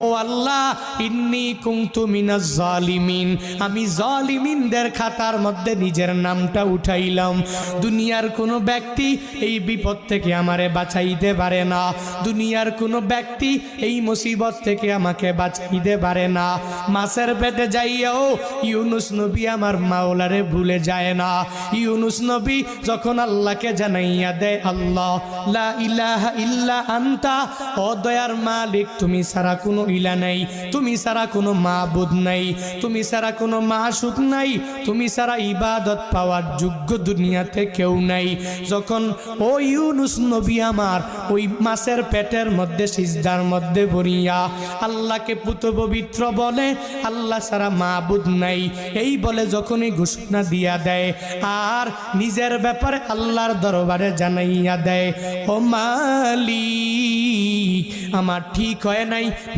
ও আল্লাহ, ইন্নী কুনতু মিনাজ জালিমিন, আমি জালিমিনদের খাতার মধ্যে নিজের নামটা উঠাইলাম। দুনিয়ার কোনো ব্যক্তি এই বিপদ থেকে আমারে বাঁচাইতে পারে না, দুনিয়ার কোনো ব্যক্তি এই মুসিবত থেকে আমাকে বাঁচাইতে পারে না। মাছের পেটে যাইয়াও ইউনুস নবী আমার মাওলারে ভুলে যায় না। ইউনুস নবী যখন আল্লাহকে জানাইয়া দেয়, আল্লাহ লা ইলাহা ইল্লা আনতা, ও দয়ার মালিক তুমি ছাড়া কোনো ইলা নাই, তুমি ছাড়া কোনো মাবুদ নাই, তুমি ছাড়া কোনো মাশুক নাই, তুমি ছাড়া ইবাদত পাওয়ার যোগ্য দুনিয়াতে কেউ নাই। যখন ও ইউনুস নবী আমার ওই মাছের পেটের মধ্যে সিজদার মধ্যে পড়িয়া আল্লাহকে পুত পবিত্র বলে, আল্লাহ ছাড়া মাবুদ নাই এই বলে যখনই ঘোষণা দিয়া দেয় আর নিজের ব্যাপারে আল্লাহর দরবারে জানাইয়া দেয়, ও মালিক আমার ঠিক হয় নাই।